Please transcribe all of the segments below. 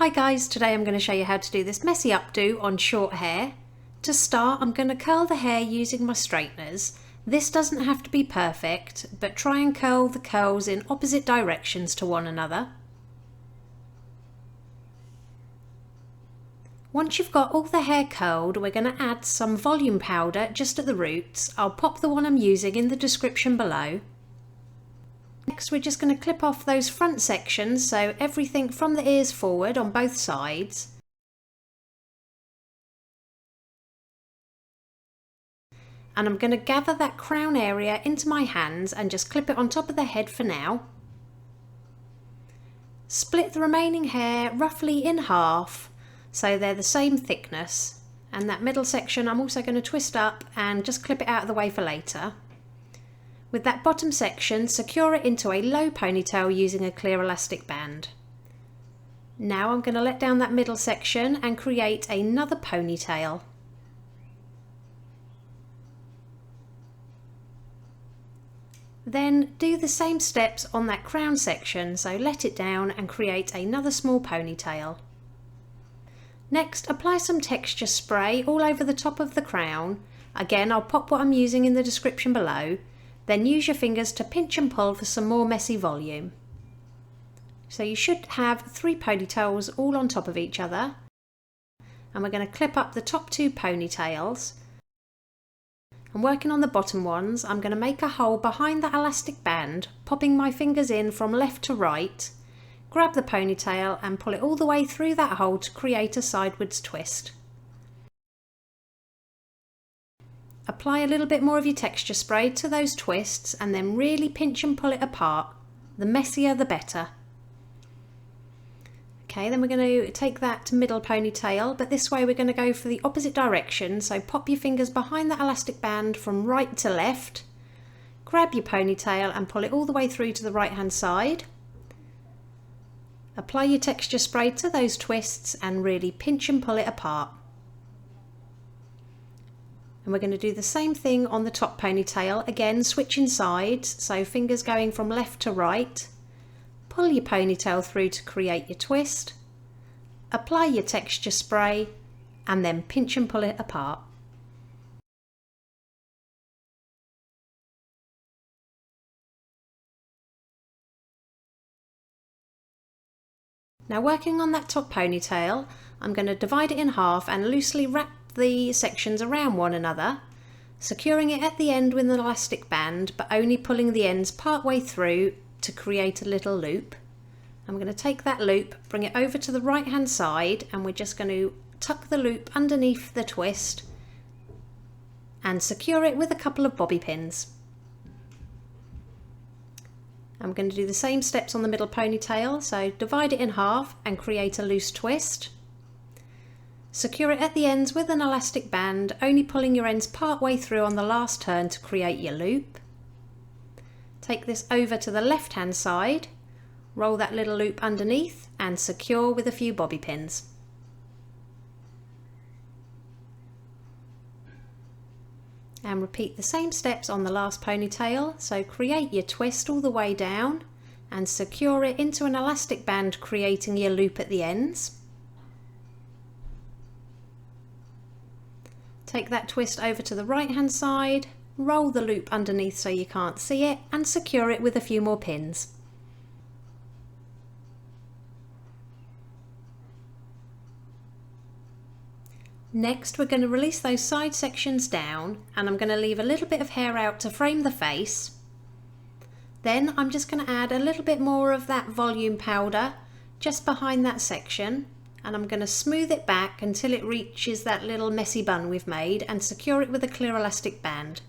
Hi guys, today I'm going to show you how to do this messy updo on short hair. To start, I'm going to curl the hair using my straighteners. This doesn't have to be perfect, but try and curl the curls in opposite directions to one another. Once you've got all the hair curled, we're going to add some volume powder just at the roots. I'll pop the one I'm using in the description below. Next, we're just going to clip off those front sections, so everything from the ears forward on both sides. And I'm going to gather that crown area into my hands and just clip it on top of the head for now. Split the remaining hair roughly in half so they're the same thickness, and that middle section I'm also going to twist up and just clip it out of the way for later. With that bottom section, secure it into a low ponytail using a clear elastic band. Now I'm going to let down that middle section and create another ponytail. Then do the same steps on that crown section, so let it down and create another small ponytail. Next, apply some texture spray all over the top of the crown. Again, I'll pop what I'm using in the description below. Then use your fingers to pinch and pull for some more messy volume. So you should have 3 ponytails all on top of each other. And we're going to clip up the top 2 ponytails. And working on the bottom ones, I'm going to make a hole behind that elastic band, popping my fingers in from left to right. Grab the ponytail and pull it all the way through that hole to create a sidewards twist. Apply a little bit more of your texture spray to those twists and then really pinch and pull it apart. The messier the better. Okay, then we're going to take that middle ponytail, but this way we're going to go for the opposite direction, so pop your fingers behind that elastic band from right to left, grab your ponytail and pull it all the way through to the right hand side. Apply your texture spray to those twists and really pinch and pull it apart. And we're going to do the same thing on the top ponytail, again switching sides, so fingers going from left to right. Pull your ponytail through to create your twist, apply your texture spray and then pinch and pull it apart. Now working on that top ponytail, I'm going to divide it in half and loosely wrap the sections around one another, securing it at the end with an elastic band but only pulling the ends part way through to create a little loop. I'm going to take that loop, bring it over to the right hand side, and we're just going to tuck the loop underneath the twist and secure it with a couple of bobby pins. I'm going to do the same steps on the middle ponytail, so divide it in half and create a loose twist. Secure it at the ends with an elastic band, only pulling your ends part way through on the last turn to create your loop. Take this over to the left hand side, roll that little loop underneath and secure with a few bobby pins. And repeat the same steps on the last ponytail, so create your twist all the way down and secure it into an elastic band, creating your loop at the ends. Take that twist over to the right hand side, roll the loop underneath so you can't see it and secure it with a few more pins. Next we're going to release those side sections down and I'm going to leave a little bit of hair out to frame the face. Then I'm just going to add a little bit more of that volume powder just behind that section, and I'm going to smooth it back until it reaches that little messy bun we've made and secure it with a clear elastic band.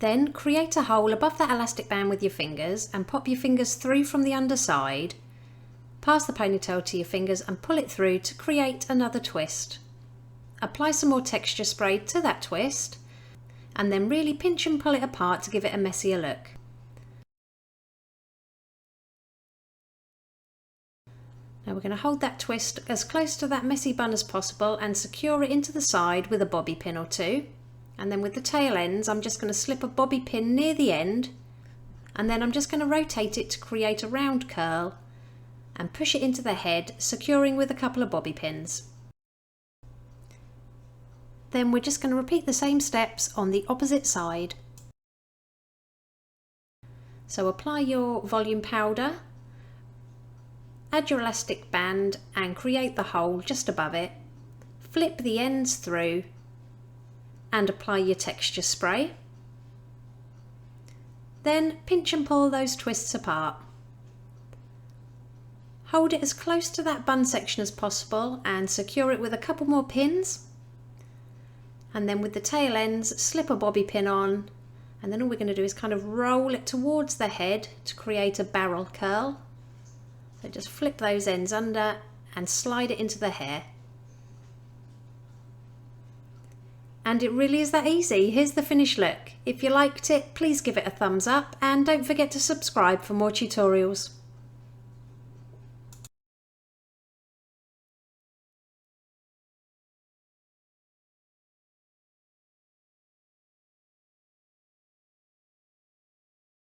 Then create a hole above that elastic band with your fingers and pop your fingers through from the underside. Pass the ponytail to your fingers and pull it through to create another twist. Apply some more texture spray to that twist and then really pinch and pull it apart to give it a messier look. Now we're going to hold that twist as close to that messy bun as possible and secure it into the side with a bobby pin or two. And then with the tail ends, I'm just going to slip a bobby pin near the end, and then I'm just going to rotate it to create a round curl and push it into the head, securing with a couple of bobby pins. Then we're just going to repeat the same steps on the opposite side. So apply your volume powder, add your elastic band and create the hole just above it. Flip the ends through and apply your texture spray. Then pinch and pull those twists apart. Hold it as close to that bun section as possible and secure it with a couple more pins. And then with the tail ends, slip a bobby pin on, and then all we're going to do is kind of roll it towards the head to create a barrel curl. So just flip those ends under and slide it into the hair. And it really is that easy. Here's the finished look. If you liked it, please give it a thumbs up and don't forget to subscribe for more tutorials.